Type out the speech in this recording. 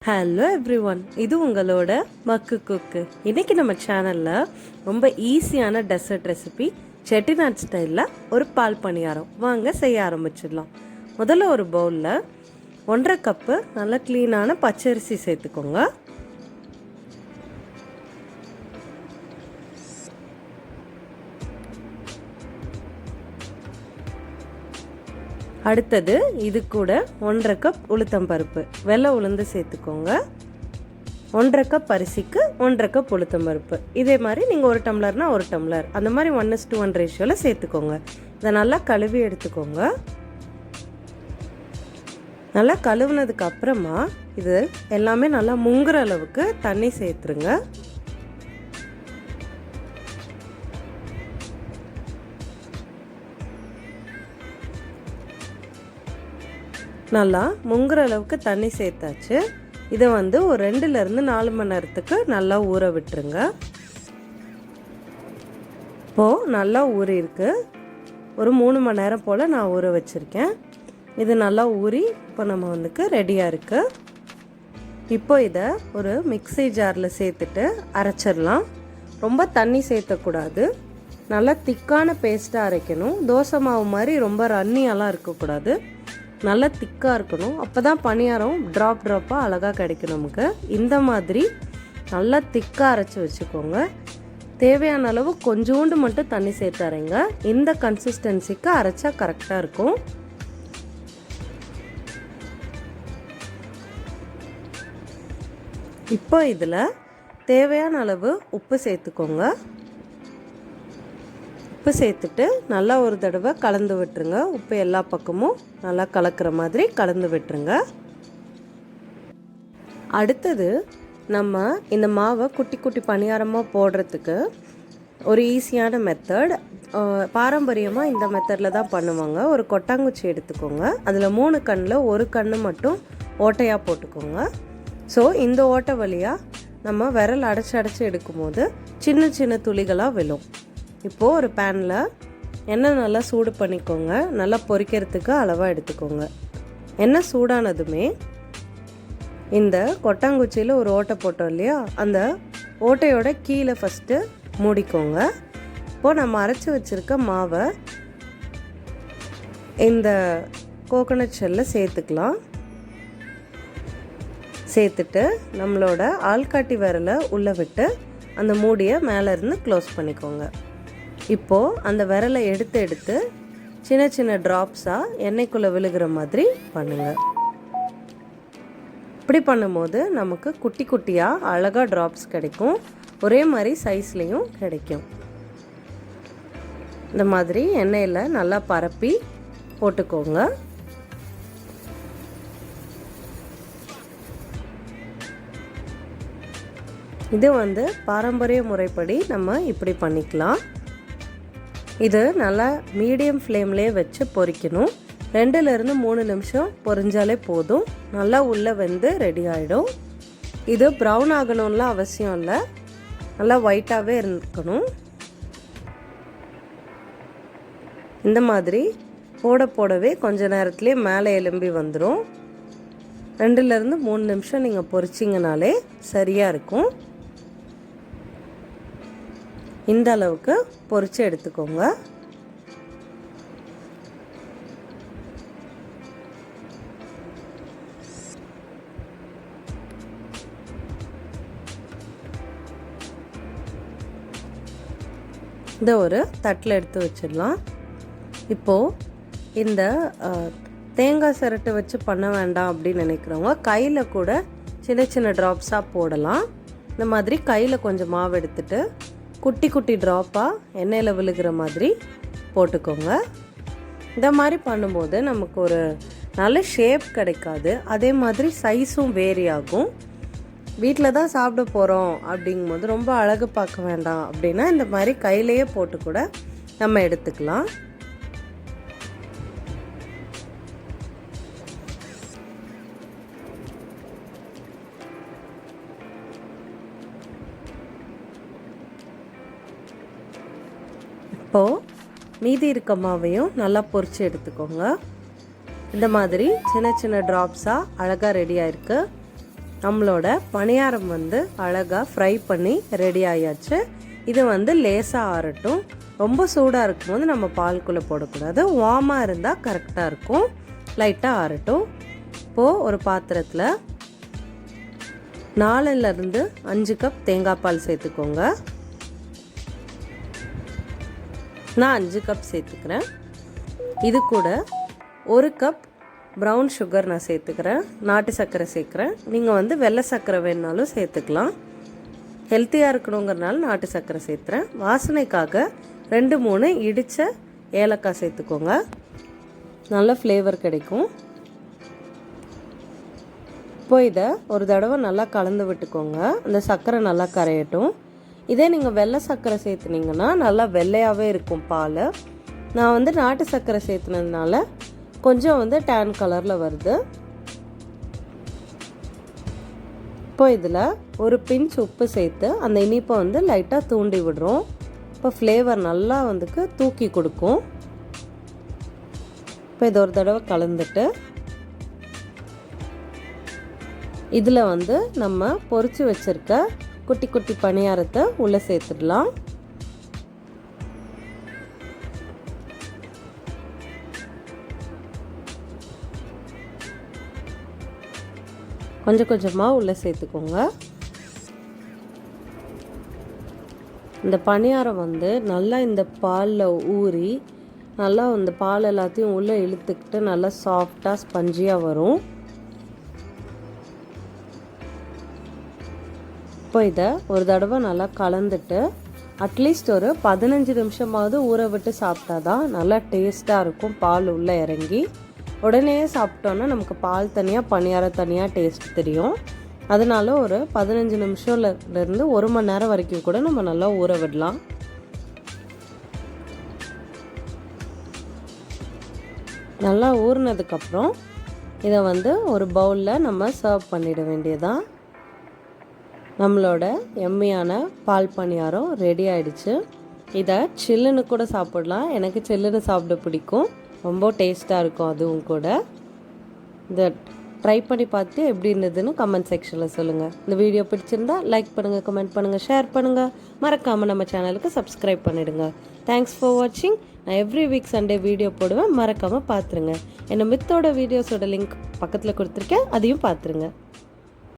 Hello everyone, இது உங்களோட மக்கு குக்கு. இன்றைக்கி நம்ம சேனலில் ரொம்ப ஈஸியான டெசர்ட் ரெசிபி செட்டிநாட் ஸ்டைலில் ஒரு பால் பணியாரம் வாங்க செய்ய ஆரம்பிச்சிடலாம். முதல்ல ஒரு பவுலில் 1.5 கப்பு நல்ல க்ளீனான பச்சரிசி சேர்த்துக்கோங்க. அடுத்தது இது கூட 1.5 கப் உளுத்தம்பருப்பு, வெள்ளை உளுந்து சேர்த்துக்கோங்க. 1.5 கப் அரிசிக்கு 1.5 கப் உளுத்தம்பருப்பு. இதே மாதிரி நீங்கள் 1 டம்ளர்னா 1 டம்ளர் அந்த மாதிரி 1:1 ரேஷியோவில் சேர்த்துக்கோங்க. இதை நல்லா கழுவி எடுத்துக்கோங்க. நல்லா கழுவுனதுக்கு அப்புறமா இது எல்லாமே நல்லா முங்குற அளவுக்கு தண்ணி சேர்த்துருங்க. நல்லா முங்குற அளவுக்கு தண்ணி சேர்த்தாச்சு. இதை ஒரு 2லேருந்து 4 மணி நேரத்துக்கு நல்லா ஊற விட்டுருங்க. இப்போது நல்லா ஊறியிருக்கு. ஒரு 3 மணி நேரம் போல் நான் ஊற வச்சுருக்கேன். இது நல்லா ஊறி இப்போ நம்ம ரெடியாக இருக்குது. இப்போ இதை ஒரு மிக்ஸி ஜாரில் சேர்த்துட்டு அரைச்சிடலாம். ரொம்ப தண்ணி சேர்த்தக்கூடாது. நல்லா திக்கான பேஸ்ட்டாக அரைக்கணும். தோசை மாவு மாதிரி ரொம்ப ரன்னியெல்லாம் இருக்கக்கூடாது. நல்லா திக்காக இருக்கணும். அப்போ தான் பணியாரம் ட்ராப்பாக அழகாக கிடைக்கும் நமக்கு. இந்த மாதிரி நல்லா திக்காக அரைச்சி வச்சுக்கோங்க. தேவையான அளவு கொஞ்சோண்டு மட்டும் தண்ணி சேர்த்து அரைங்க. இந்த கன்சிஸ்டன்சிக்கு அரைச்சா கரெக்டாக இருக்கும். இப்போ இதில் தேவையான அளவு உப்பு சேர்த்துக்கோங்க. உப்பு சேர்த்துட்டு நல்லா ஒரு தடவை கலந்து விட்டுருங்க. உப்பு எல்லா பக்கமும் நல்லா கலக்கிற மாதிரி கலந்து விட்டுருங்க. அடுத்தது நம்ம இந்த மாவை குட்டி குட்டி பணியாரமாக போடுறதுக்கு ஒரு ஈஸியான மெத்தட். பாரம்பரியமாக இந்த மெத்தடில் தான் பண்ணுவாங்க. ஒரு கொட்டாங்குச்சி எடுத்துக்கோங்க. அதில் 3 கண்ணில் 1 கண்ணு மட்டும் ஓட்டையாக போட்டுக்கோங்க. ஸோ இந்த ஓட்டை வழியாக நம்ம விரல் அடைச்சி எடுக்கும்போது சின்ன சின்ன துளிகளாக விழும். இப்போது ஒரு பேனில் எண்ணெய் நல்லா சூடு பண்ணிக்கோங்க. நல்லா பொரிக்கிறதுக்கு அளவாக எடுத்துக்கோங்க. எண்ணெய் சூடானதுமே இந்த கொட்டாங்குச்சியில் ஒரு ஓட்டை போட்டோம் இல்லையா, அந்த ஓட்டையோட கீழே ஃபஸ்ட்டு மூடிக்கோங்க. இப்போது நம்ம அரைச்சி வச்சுருக்க மாவை இந்த கோகோனட் ஷெல்லில் சேர்த்துக்கலாம். சேர்த்துட்டு நம்மளோட ஆள்காட்டி விரலை உள்ளே விட்டு அந்த மூடியை மேலே இருந்து க்ளோஸ் பண்ணிக்கோங்க. இப்போது அந்த விரலை எடுத்து சின்ன சின்ன ட்ராப்ஸாக எண்ணெய்க்குள்ளே விழுகிற மாதிரி பண்ணுங்கள். இப்படி பண்ணும்போது நமக்கு குட்டி குட்டியாக அழகாக ட்ராப்ஸ் கிடைக்கும். ஒரே மாதிரி சைஸ்லேயும் கிடைக்கும். இந்த மாதிரி எண்ணெயில் நல்லா பரப்பி போட்டுக்கோங்க. இது பாரம்பரிய முறைப்படி நம்ம இப்படி பண்ணிக்கலாம். இது நல்லா மீடியம் ஃப்ளேம்லேயே வச்சு பொரிக்கணும். 2லேருந்து 3 நிமிஷம் பொரிஞ்சாலே போதும். நல்லா உள்ளே வெந்து ரெடி ஆகிடும். இது ப்ரௌன் ஆகணும்லாம் அவசியம் இல்லை. நல்லா ஒயிட்டாகவே இருக்கணும். இந்த மாதிரி போடவே கொஞ்ச நேரத்துலேயே மேலே எலும்பி வந்துடும். 2லேருந்து 3 நிமிஷம் நீங்கள் பொரிச்சிங்கனாலே சரியாக இருக்கும். இந்த அளவுக்கு பொரிச்சு எடுத்துக்கோங்க. இதை ஒரு தட்டில் எடுத்து வச்சிடலாம். இப்போது இந்த தேங்காய் சிரட்டை வச்சு பண்ண வேண்டாம் அப்படின்னு நினைக்கிறவங்க கையில் கூட சின்ன சின்ன ட்ராப்ஸாக போடலாம். இந்த மாதிரி கையில் கொஞ்சம் மாவு எடுத்துட்டு குட்டி குட்டி ட்ராப்பாக எண்ணெயில் விழுகிற மாதிரி போட்டுக்கோங்க. இந்த மாதிரி பண்ணும்போது நமக்கு ஒரு நல்ல ஷேப் கிடைக்காது. அதே மாதிரி சைஸும் வேரி ஆகும். வீட்டில் தான் சாப்பிட போகிறோம் அப்படிங்கும்போது ரொம்ப அழகு பார்க்க வேண்டாம் அப்படின்னா இந்த மாதிரி கையிலேயே போட்டு கூட நம்ம எடுத்துக்கலாம். இப்போது மீதி இருக்க மாவையும் நல்லா பொரித்து எடுத்துக்கோங்க. இந்த மாதிரி சின்ன சின்ன ட்ராப்ஸாக அழகாக ரெடி ஆயிருக்கு. நம்மளோட பணியாரம் வந்து அழகாக ஃப்ரை பண்ணி ரெடி ஆயாச்சு. இது வந்து லேசாக ஆறட்டும். ரொம்ப சூடாக இருக்கும்போது நம்ம பால்குள்ளே போடக்கூடாது. வார்மாக இருந்தால் கரெக்டாக இருக்கும். லைட்டாக ஆறட்டும். இப்போது ஒரு பாத்திரத்தில் 4லேருந்து 5 கப் தேங்காய் பால் சேர்த்துக்கோங்க. நான் 5 கப் சேர்த்துக்கிறேன். இது கூட 1 கப் ப்ரௌன் சுகர் நான் சேர்த்துக்கிறேன். நாட்டு சர்க்கரை சேர்க்குறேன். நீங்கள் வந்து வெள்ளை சர்க்கரை வேணுனாலும் சேர்த்துக்கலாம். ஹெல்த்தியாக இருக்கணுங்கிறனால நாட்டு சர்க்கரை சேர்த்துறேன். வாசனைக்காக 2-3 இடித்த ஏலக்காய் சேர்த்துக்கோங்க. நல்ல ஃப்ளேவர் கிடைக்கும். இப்போ இதை ஒரு தடவை நல்லா கலந்து விட்டுக்கோங்க. அந்த சர்க்கரை நல்லா கரையட்டும். இதே நீங்கள் வெள்ளை சர்க்கரை சேர்த்துனீங்கன்னா நல்லா வெள்ளையாகவே இருக்கும் பால். நான் வந்து நாட்டு சர்க்கரை சேர்த்துனதுனால கொஞ்சம் வந்து டேன் கலரில் வருது. இப்போ இதில் ஒரு பிஞ்ச் உப்பு சேர்த்து அந்த இனிப்பை வந்து லைட்டாக தூண்டி விடுறோம். இப்போ ஃப்ளேவர் நல்லா வந்துக்கு தூக்கி கொடுக்கும். இப்போ இதை ஒரு தடவை கலந்துட்டு இதில் வந்து நம்ம பொரிச்சு வச்சுருக்க குட்டி குட்டி பணியாரத்தை உள்ளே சேர்த்துடலாம். கொஞ்சம் கொஞ்சமாக உள்ளே சேர்த்துக்கோங்க. இந்த பணியாரம் வந்து நல்லா இந்த பாலில் ஊறி நல்லா இந்த பால் எல்லாத்தையும் உள்ளே இழுத்துக்கிட்டு நல்லா சாஃப்டாக ஸ்பஞ்சியாக வரும். இப்போ இதை ஒரு தடவை நல்லா கலந்துட்டு அட்லீஸ்ட் ஒரு 15 நிமிஷமாவது ஊற விட்டு சாப்பிட்டா தான் நல்லா டேஸ்ட்டாக இருக்கும். பால் உள்ளே இறங்கி உடனே சாப்பிட்டோன்னா நமக்கு பால் தனியாக பணியாரம் தனியாக டேஸ்ட் தெரியும். அதனால ஒரு 15 நிமிஷம்லேருந்து 1 மணி நேரம் வரைக்கும் கூட நம்ம நல்லா ஊற விடலாம். நல்லா ஊறினதுக்கப்புறம் இதை வந்து ஒரு பவுலில் நம்ம சர்வ் பண்ணிட வேண்டியதான். நம்மளோட எம்மியான பால் பணியாரம் ரெடி ஆயிடுச்சு. இதை சில்லுன்னு கூட சாப்பிடலாம். எனக்கு சில்லுன்னு சாப்பிட பிடிக்கும். ரொம்ப டேஸ்ட்டாக இருக்கும். அதுவும் கூட இதை ட்ரை பண்ணி பார்த்து எப்படி இருந்ததுன்னு கமெண்ட் செக்ஷனில் சொல்லுங்கள். இந்த வீடியோ பிடிச்சிருந்தா லைக் பண்ணுங்கள், கமெண்ட் பண்ணுங்கள், ஷேர் பண்ணுங்கள். மறக்காமல் நம்ம சேனலுக்கு சப்ஸ்கிரைப் பண்ணிவிடுங்க. தேங்க்ஸ் ஃபார் வாட்சிங். நான் எவ்ரி வீக் சண்டே வீடியோ போடுவேன். மறக்காமல் பார்த்துருங்க. என்னை மித்தோட வீடியோஸோட லிங்க் பக்கத்தில் கொடுத்துருக்கேன். அதையும் பார்த்துருங்க.